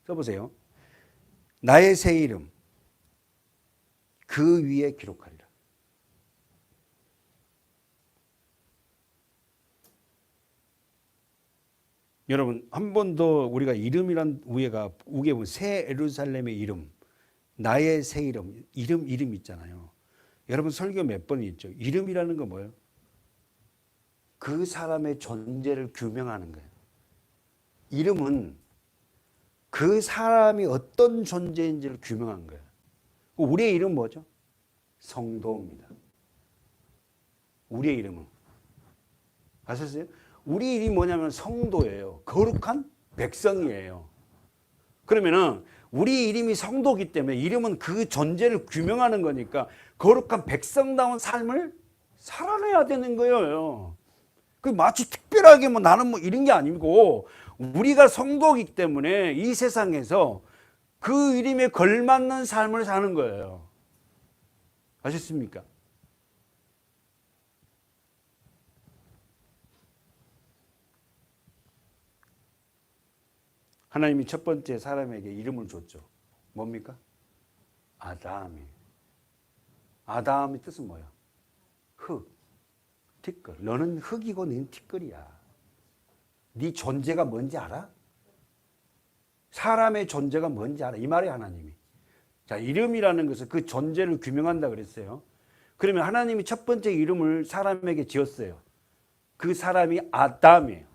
써보세요. 나의 새 이름 그 위에 기록하리라. 여러분, 한 번 더 우리가 이름이란 우게 보면 새 예루살렘의 이름, 나의 새 이름 있잖아요. 여러분 설교 몇 번 있죠. 이름이라는 건 뭐예요? 그 사람의 존재를 규명하는 거예요. 이름은 그 사람이 어떤 존재인지를 규명한 거예요. 우리의 이름은 뭐죠? 성도입니다. 우리의 이름은. 아셨어요? 우리 이름이 뭐냐면 성도예요. 거룩한 백성이에요. 그러면은 우리 이름이 성도기 때문에 이름은 그 존재를 규명하는 거니까 거룩한 백성다운 삶을 살아내야 되는 거예요. 그 마치 특별하게 뭐 나는 뭐 이런 게 아니고 우리가 성도이기 때문에 이 세상에서 그 이름에 걸맞는 삶을 사는 거예요. 아셨습니까? 하나님이 첫 번째 사람에게 이름을 줬죠. 뭡니까? 아담이. 아담의 뜻은 뭐야? 흙, 티끌. 너는 흙이고 너는 티끌이야. 네 존재가 뭔지 알아? 사람의 존재가 뭔지 알아? 이 말이에요, 하나님이. 자, 이름이라는 것은 그 존재를 규명한다 그랬어요. 그러면 하나님이 첫 번째 이름을 사람에게 지었어요. 그 사람이 아담이에요.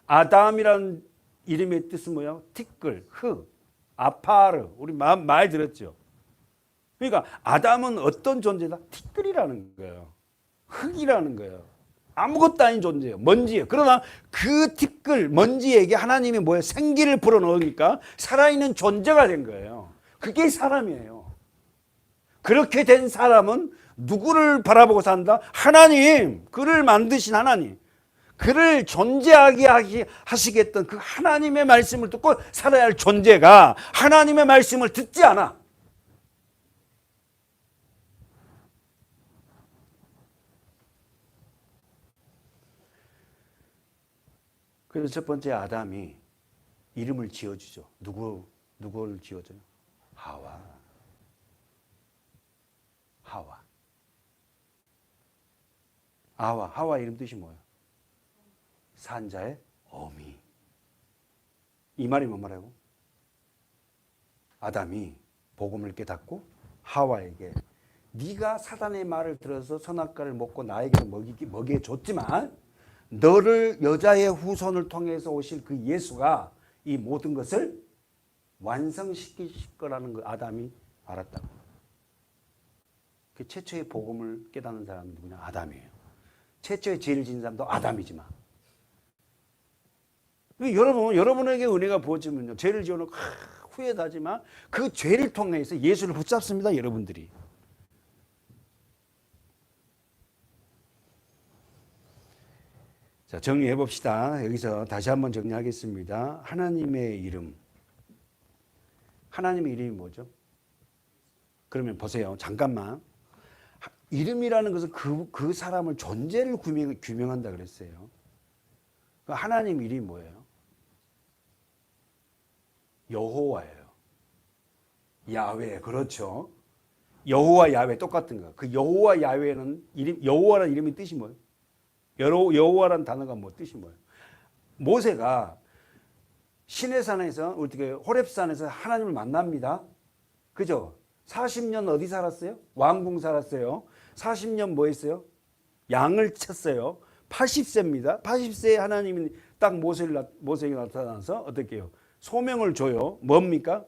아담이라는 이름의 뜻은 뭐예요? 티끌, 흙, 아파르. 우리 많이 들었죠. 그러니까 아담은 어떤 존재다? 티끌이라는 거예요. 흙이라는 거예요. 아무것도 아닌 존재예요. 먼지예요. 그러나 그 티끌, 먼지에게 하나님이 뭐예요? 생기를 불어넣으니까 살아있는 존재가 된 거예요. 그게 사람이에요. 그렇게 된 사람은 누구를 바라보고 산다? 하나님, 그를 만드신 하나님. 그를 존재하게 하시겠던 그 하나님의 말씀을 듣고 살아야 할 존재가 하나님의 말씀을 듣지 않아. 그래서 첫 번째 아담이 이름을 지어주죠. 누구를 지어줘요? 하와. 하와 이름 뜻이 뭐예요? 산자의 어미. 이 말이 뭔 말이에요? 아담이 복음을 깨닫고 하와에게 네가 사단의 말을 들어서 선악과를 먹고 나에게 먹이게 줬지만 너를 여자의 후손을 통해서 오실 그 예수가 이 모든 것을 완성시키실 거라는 걸 아담이 알았다고. 그 최초의 복음을 깨닫는 사람은 누구냐? 아담이에요. 최초의 죄를 지은 사람도 아담이지만. 여러분에게 은혜가 부어지면요. 죄를 지어놓고 후회하지만 그 죄를 통해서 예수를 붙잡습니다. 여러분들이. 자, 정리해 봅시다. 여기서 다시 한번 정리하겠습니다. 하나님의 이름. 하나님의 이름이 뭐죠? 그러면 보세요. 잠깐만. 이름이라는 것은 그 사람을 존재를 규명한다 그랬어요. 하나님 이름이 뭐예요? 여호와예요. 야훼, 그렇죠. 여호와 야훼 똑같은 거. 그 여호와 야훼는 여호와라는 이름의 뜻이 뭐예요? 여호와라는 단어가 뭐 뜻이 뭐예요? 모세가 시내산에서 어떻게 호렙산에서 하나님을 만납니다. 그죠? 40년 어디 살았어요? 왕궁 살았어요. 40년 뭐 했어요? 양을 쳤어요. 80세입니다. 80세에 하나님이 딱 모세에게 나타나서 어떻게 해요? 소명을 줘요. 뭡니까?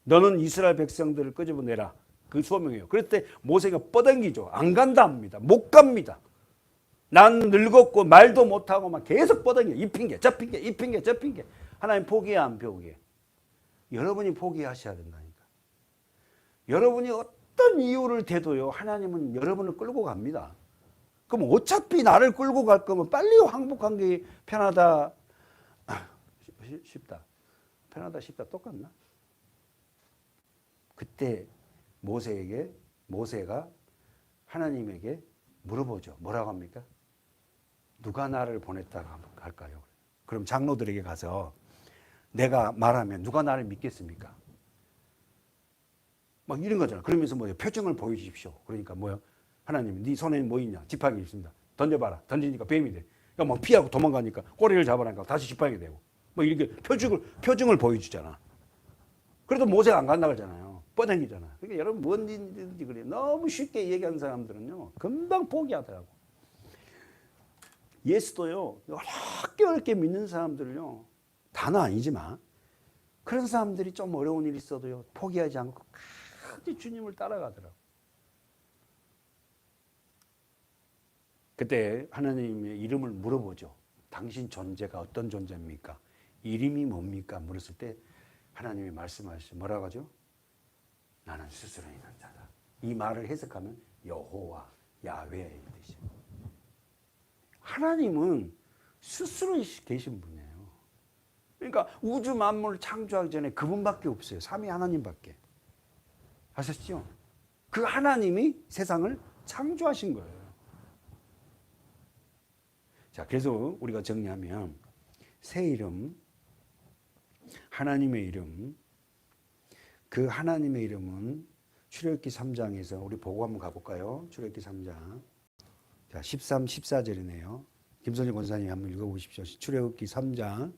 너는 이스라엘 백성들을 끄집어내라. 그 소명이에요. 그럴 때 모세가 뻗당기죠. 안 간다 합니다. 못 갑니다. 난 늙었고 말도 못하고 막 계속 뻗어겨. 이 핑계 저 핑계 이 핑계 저 핑계. 하나님 포기해 안 포기해? 여러분이 포기하셔야 된다니까. 여러분이 어떤 이유를 대도요 하나님은 여러분을 끌고 갑니다. 그럼 어차피 나를 끌고 갈 거면 빨리 항복한 게 편하다. 쉽다. 편하다 쉽다 똑같나? 그때 모세가 하나님에게 물어보죠. 뭐라고 합니까? 누가 나를 보냈다고 할까요? 그럼 장로들에게 가서 내가 말하면 누가 나를 믿겠습니까? 막 이런 거잖아. 그러면서 뭐예요? 표정을 보여주십시오. 그러니까 뭐요? 하나님, 네 손에 뭐 있냐? 지팡이 있습니다. 던져봐라. 던지니까 뱀이 돼. 그러니까 막 피하고 도망가니까 꼬리를 잡아라니까 다시 지팡이 되고. 뭐 이렇게 표정을 보여주잖아. 그래도 모세가 안 간다 그러잖아요. 뻗어기잖아. 그러니까 여러분 뭔지 그래요. 너무 쉽게 얘기하는 사람들은요 금방 포기하더라고. 예수도요 어렵게 믿는 사람들은요 다는 아니지만 그런 사람들이 좀 어려운 일이 있어도요 포기하지 않고 끝까지 주님을 따라가더라고. 그때 하나님의 이름을 물어보죠. 당신 존재가 어떤 존재입니까? 이름이 뭡니까? 물었을 때 하나님이 말씀하시죠. 뭐라고 하죠? 나는 스스로 있는 자다. 이 말을 해석하면 여호와, 야훼의 뜻이에요. 하나님은 스스로 계신 분이에요. 그러니까 우주 만물을 창조하기 전에 그분밖에 없어요. 삼위 하나님밖에. 아셨죠? 그 하나님이 세상을 창조하신 거예요. 자, 그래서 우리가 정리하면 새 이름, 하나님의 이름, 그 하나님의 이름은 출애굽기 3장에서 우리 보고 한번 가볼까요? 출애굽기 3장. 자, 13, 14절이네요. 김선희 권사님 한번 읽어보십시오. 출애굽기 3장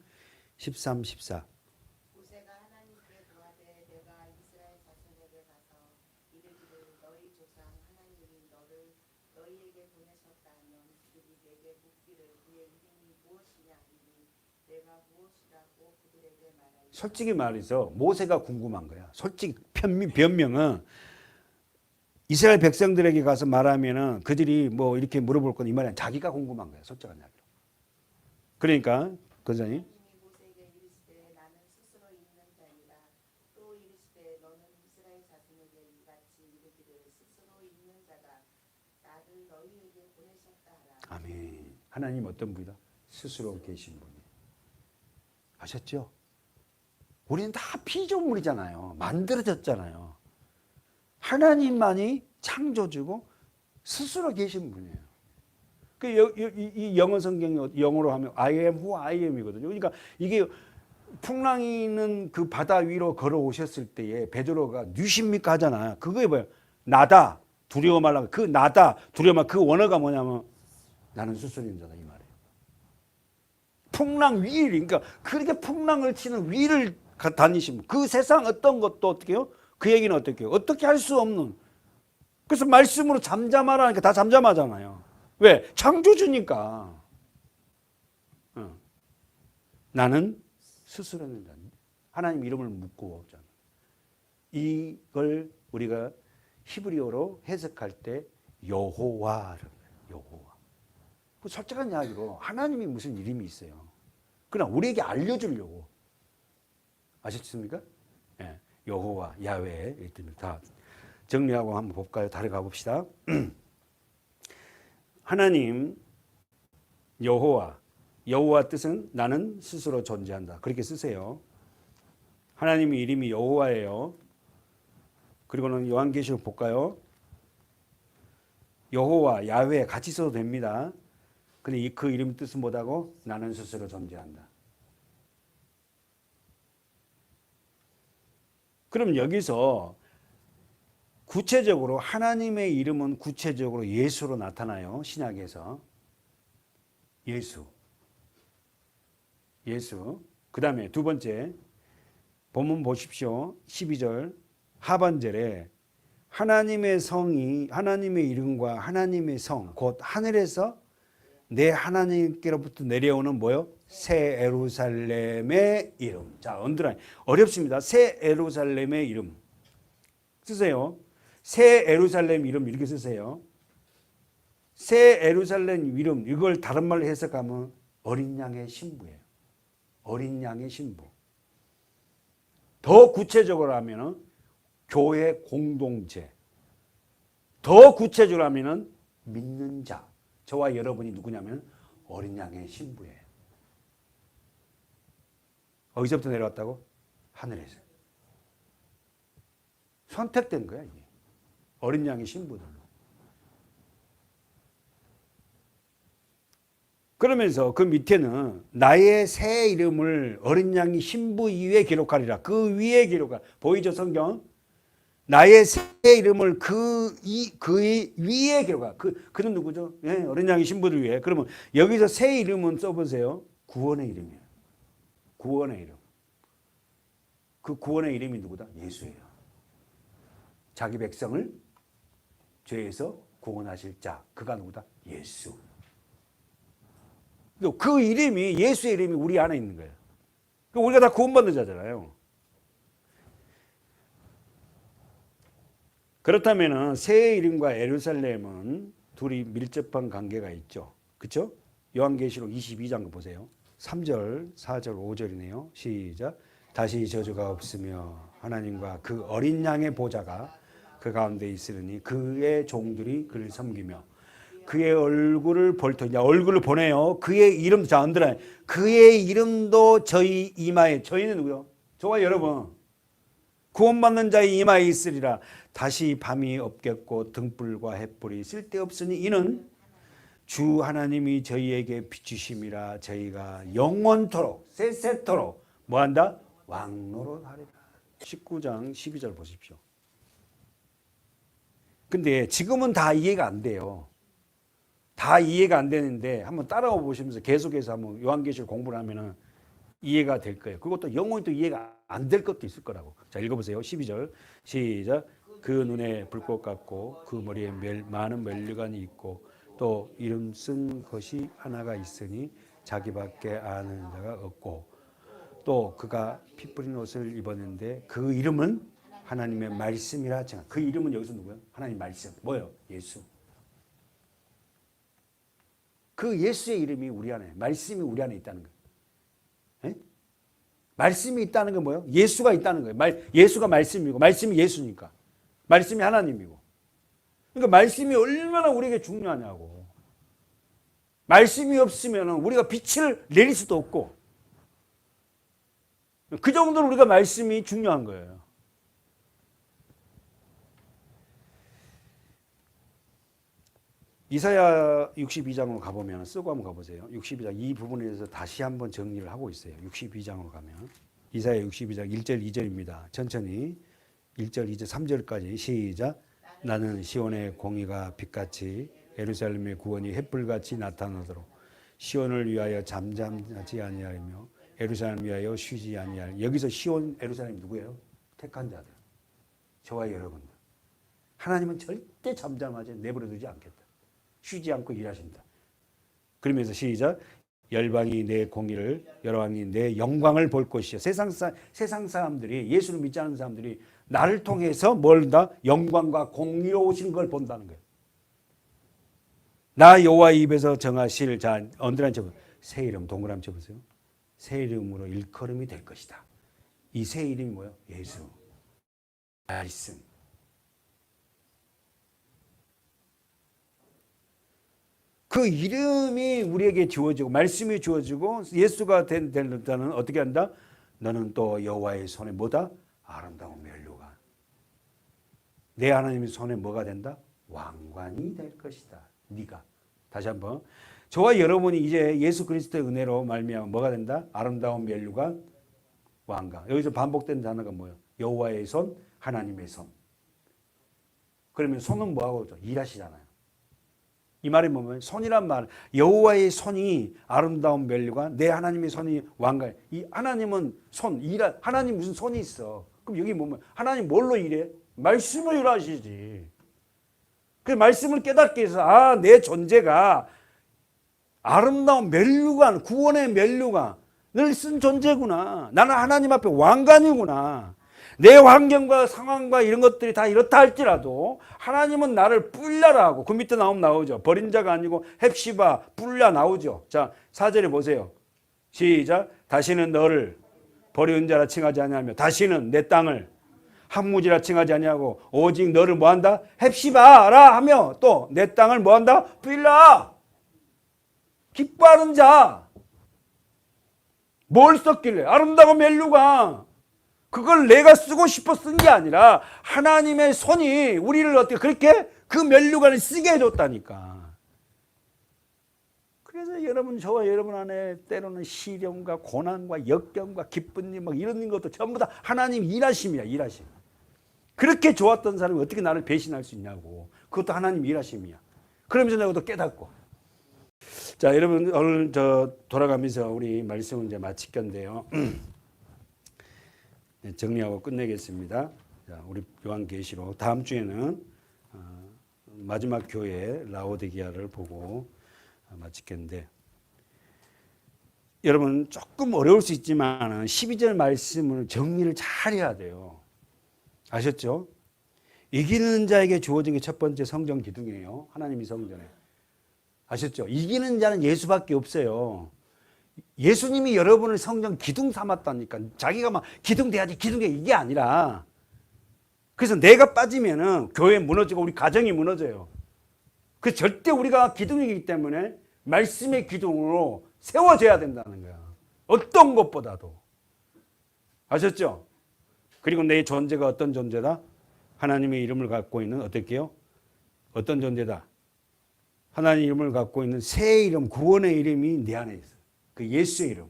13, 14. 모세가 하나님께 구하되 내가 이스라엘 자손에게 가서 이르기를 너희 조상 하나님이 너희에게 보내셨다 하면 그들이 내게 묻기를 그의 이름이 무엇이냐 하니 내가 무엇이라고 그들에게 말하리라. 솔직히 말해서 모세가 궁금한 거야. 솔직히 변명은 이스라엘 백성들에게 가서 말하면은 그들이 뭐 이렇게 물어볼 건 이 말이 아니라 자기가 궁금한 거야. 솔직한 이야기로. 그러니까 권사님 하나님이 모세에게 이르시되 나는 스스로 있는 자니라. 또 이르시되 너는 이스라엘 자손에게 이같이 이르기를 스스로 있는 자가 나를 너희에게 보내셨다 하라. 아멘. 하나님 어떤 분이다? 스스로 계신 분이. 아셨죠? 우리는 다 피조물이잖아요. 만들어졌잖아요. 하나님만이 창조주고 스스로 계신 분이에요. 이 영어 성경이 영어로 하면 I am who I am이거든요. 그러니까 이게 풍랑이 있는 그 바다 위로 걸어오셨을 때에 베드로가 누십니까 하잖아요. 그거에 뭐예요? 나다 두려워 말라. 그 나다 두려워 말 그 원어가 뭐냐면 나는 스스로 있는 자다 이 말이에요. 풍랑 위를 그러니까 그렇게 풍랑을 치는 위를 다니시면 그 세상 어떤 것도 어떻게 해요? 그 얘기는 어떻게 해요? 어떻게 할 수 없는. 그래서 말씀으로 잠잠하라 하니까 다 잠잠하잖아요. 왜? 창조주니까. 나는 스스로 있는 자. 하나님 이름을 묻고 오잖아. 이걸 우리가 히브리어로 해석할 때 여호와라는 거예요. 여호와. 그 솔직한 이야기로 하나님이 무슨 이름이 있어요. 그러나 우리에게 알려주려고. 아셨습니까? 예, 여호와, 야훼 이렇게 다 정리하고 한번 볼까요? 다시 가봅시다. 하나님, 여호와, 여호와 뜻은 나는 스스로 존재한다. 그렇게 쓰세요. 하나님의 이름이 여호와예요. 그리고는 요한계시록 볼까요? 여호와, 야훼 같이 써도 됩니다. 근데 그 이름 뜻은 뭐다고? 나는 스스로 존재한다. 그럼 여기서 구체적으로 하나님의 이름은 구체적으로 예수로 나타나요. 신약에서. 예수. 그 다음에 두 번째 본문 보십시오. 12절 하반절에 하나님의 성이 하나님의 이름과 하나님의 성 곧 하늘에서 내 하나님께로부터 내려오는 뭐요? 새 예루살렘의 이름. 자, 언더라인. 어렵습니다. 새 예루살렘의 이름. 쓰세요. 새 예루살렘 이름 이렇게 쓰세요. 새 예루살렘 이름, 이걸 다른 말로 해석하면 어린 양의 신부예요. 어린 양의 신부. 더 구체적으로 하면은 교회 공동체. 더 구체적으로 하면은 믿는 자. 저와 여러분이 누구냐면 어린 양의 신부예요. 어디서부터 내려왔다고? 하늘에서. 선택된 거야, 이게. 어린 양의 신부들로. 그러면서 그 밑에는 나의 새 이름을 어린 양이 신부 위에 기록하리라. 그 위에 기록하리라. 보이죠, 성경? 나의 새 이름을 그의 위에 기록하라. 그는 누구죠? 예, 어린 양이 신부를 위해. 그러면 여기서 새 이름은 써보세요. 구원의 이름이에요. 구원의 이름. 그 구원의 이름이 누구다? 예수예요. 자기 백성을 죄에서 구원하실 자. 그가 누구다? 예수. 그 이름이, 예수의 이름이 우리 안에 있는 거예요. 우리가 다 구원받는 자잖아요. 그렇다면 새 이름과 예루살렘은 둘이 밀접한 관계가 있죠. 그렇죠? 요한계시록 22장 보세요. 3절, 4절, 5절이네요. 시작. 다시 저주가 없으며 하나님과 그 어린 양의 보좌가 그 가운데 있으니 그의 종들이 그를 섬기며 그의 얼굴을 볼 터이냐. 얼굴을 보내요. 그의 이름도, 자, 언더라인. 그의 이름도 저희 이마에, 저희는 누구요? 저와 여러분. 구원받는 자의 이마에 있으리라. 다시 밤이 없겠고 등불과 햇불이 쓸데없으니 이는 주 하나님이 저희에게 비추심이라. 저희가 영원토록, 세세토록 뭐한다? 왕노릇하리라. 19장 12절 보십시오. 근데 지금은 다 이해가 안 돼요. 다 이해가 안 되는데 한번 따라와 보시면서 계속해서 한번 요한계시록 공부를 하면은 이해가 될 거예요. 그것도 영원히 또 이해가 안 될 것도 있을 거라고. 자, 읽어보세요. 12절 시작. 그 눈에 불꽃 같고 그 머리에 많은 면류관이 있고 또 이름 쓴 것이 하나가 있으니 자기밖에 아는 자가 없고 또 그가 피 뿌린 옷을 입었는데 그 이름은 하나님의 말씀이라 하잖아. 그 이름은 여기서 누구예요? 하나님 말씀. 뭐예요? 예수. 그 예수의 이름이 우리 안에, 말씀이 우리 안에 있다는 거예요. 에? 말씀이 있다는 건 뭐예요? 예수가 있다는 거예요. 예수가 말씀이고, 말씀이 예수니까. 말씀이 하나님이고. 그러니까 말씀이 얼마나 우리에게 중요하냐고. 말씀이 없으면 우리가 빛을 내릴 수도 없고, 그 정도로 우리가 말씀이 중요한 거예요. 이사야 62장으로 가보면 쓰고 한번 가보세요. 62장 이 부분에 대해서 다시 한번 정리를 하고 있어요. 62장으로 가면 이사야 62장 1절 2절입니다. 천천히 1절 2절 3절까지 시작. 나는 시온의 공의가 빛같이 예루살렘의 구원이 햇불같이 나타나도록 시온을 위하여 잠잠하지 아니하며 예루살렘을 위하여 쉬지 아니할. 여기서 시온 예루살렘이 누구예요? 택한 자들. 저와 여러분들. 하나님은 절대 잠잠하지 내버려두지 않겠다. 쉬지 않고 일하신다. 그러면서 시작. 열방이 내 공의를, 열왕이 내 영광을 볼 것이요. 세상 사람들이, 예수를 믿지 않는 사람들이 나를 통해서 뭘 본다? 영광과 공의로우신 걸 본다는 거예요. 나 여호와 입에서 정하실, 자, 언더라인 쳐보세요. 새 이름 동그라미 쳐보세요. 새 이름으로 일컬음이 될 것이다. 이 새 이름이 뭐예요? 예수. 말씀. 그 이름이 우리에게 주어지고 말씀이 주어지고 예수가 된다는 어떻게 한다? 너는 또 여호와의 손에 뭐다? 아름다운 면류관. 내 하나님의 손에 뭐가 된다? 왕관이 될 것이다. 네가. 다시 한번. 저와 여러분이 이제 예수 그리스도의 은혜로 말미암아 뭐가 된다? 아름다운 면류관, 왕관. 여기서 반복된 단어가 뭐예요? 여호와의 손, 하나님의 손. 그러면 손은 뭐하고 있죠? 일하시잖아요. 이 말이 뭐냐면 손이란 말, 여호와의 손이 아름다운 면류관, 내 하나님의 손이 왕관. 이 하나님은 손, 하나님 무슨 손이 있어? 그럼 여기 뭐면 하나님 뭘로 일해? 말씀을 일하시지. 그 말씀을 깨닫게 해서 내 존재가 아름다운 면류관, 구원의 면류관을 쓴 존재구나. 나는 하나님 앞에 왕관이구나. 내 환경과 상황과 이런 것들이 다 이렇다 할지라도 하나님은 나를 뿔려라 하고 그 밑에 나오면 나오죠. 버린 자가 아니고 헵시바 뿔려 나오죠. 자, 4절에 보세요. 시작. 다시는 너를 버리는 자라 칭하지 아니하며 다시는 내 땅을 항무지라 칭하지 아니하고 오직 너를 뭐한다? 헵시바라 하며 또 내 땅을 뭐한다? 뿔려. 기뻐하는 자. 뭘 썼길래? 아름다운 멜루가 그걸 내가 쓰고 싶어 쓴 게 아니라 하나님의 손이 우리를 어떻게 그렇게 그 멜루간을 쓰게 해줬다니까. 그래서 여러분, 저와 여러분 안에 때로는 시련과 고난과 역경과 기쁜 일 막 이런 것도 전부 다 하나님 일하심이야, 일하심. 그렇게 좋았던 사람이 어떻게 나를 배신할 수 있냐고. 그것도 하나님 일하심이야. 그러면서 내가 또 깨닫고. 자, 여러분 오늘 돌아가면서 우리 말씀을 이제 마칠 건데요. 정리하고 끝내겠습니다. 자, 우리 요한계시록 다음 주에는 마지막 교회 라오디게아를 보고 마치겠는데, 여러분 조금 어려울 수 있지만 12절 말씀을 정리를 잘 해야 돼요. 아셨죠? 이기는 자에게 주어진 게 첫 번째 성전 기둥이에요. 하나님이 성전에. 아셨죠? 이기는 자는 예수밖에 없어요. 예수님이 여러분을 성전 기둥 삼았다니까. 자기가 막 기둥 돼야지 기둥 돼 이게 아니라. 그래서 내가 빠지면은 교회 무너지고 우리 가정이 무너져요. 그 절대 우리가 기둥이기 때문에 말씀의 기둥으로 세워져야 된다는 거야. 어떤 것보다도. 아셨죠? 그리고 내 존재가 어떤 존재다? 하나님의 이름을 갖고 있는 어떻게요? 어떤 존재다? 하나님의 이름을 갖고 있는 새 이름, 구원의 이름이 내 안에 있어요. 그 예수의 이름.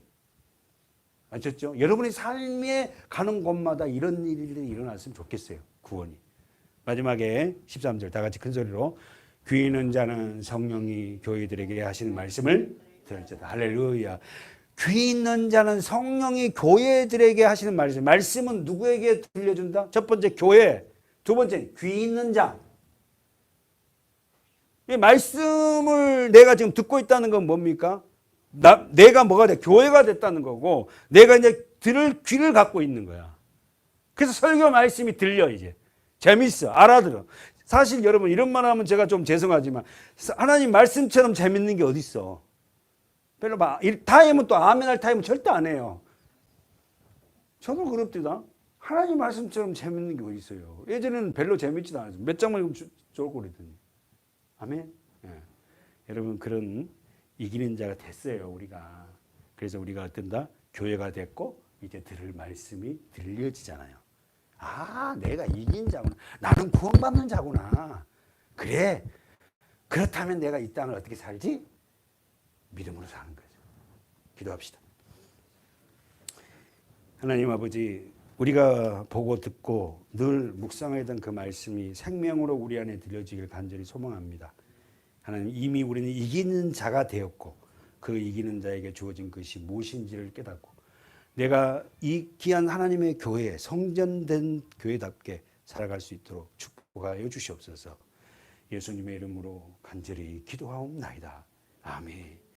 아셨죠? 여러분의 삶에 가는 곳마다 이런 일이 일어났으면 좋겠어요. 구원이. 마지막에 13절 다 같이 큰 소리로 귀 있는 자는 성령이 교회들에게 하시는 말씀을 들을지어다. 할렐루야. 귀 있는 자는 성령이 교회들에게 하시는 말씀. 말씀은 누구에게 들려준다? 첫 번째 교회. 두 번째 귀 있는 자. 이 말씀을 내가 지금 듣고 있다는 건 뭡니까? 내가 뭐가 돼? 교회가 됐다는 거고 내가 이제 들을 귀를 갖고 있는 거야. 그래서 설교 말씀이 들려 이제. 재밌어. 알아들어. 사실 여러분 이런 말 하면 제가 좀 죄송하지만 하나님 말씀처럼 재밌는 게 어디 있어. 별로 타임은 또 아멘 할 타임은 절대 안 해요. 저도 그렇습니다. 하나님 말씀처럼 재밌는 게 어디 있어요. 예전에는 별로 재밌지도 않았어요. 몇 장만 읽으면 좋을 거 그랬더니. 아멘. 예. 여러분 그런 이기는 자가 됐어요 우리가. 그래서 우리가 어떤다? 교회가 됐고 이제 들을 말씀이 들려지잖아요. 아, 내가 이긴 자구나. 나는 구원받는 자구나. 그래. 그렇다면 내가 이 땅을 어떻게 살지? 믿음으로 사는 거죠. 기도합시다. 하나님 아버지, 우리가 보고 듣고 늘 묵상하던 그 말씀이 생명으로 우리 안에 들려지길 간절히 소망합니다. 하나님, 이미 우리는 이기는 자가 되었고 그 이기는 자에게 주어진 것이 무엇인지를 깨닫고 내가 이 귀한 하나님의 교회, 성전된 교회답게 살아갈 수 있도록 축복하여 주시옵소서. 예수님의 이름으로 간절히 기도하옵나이다. 아멘.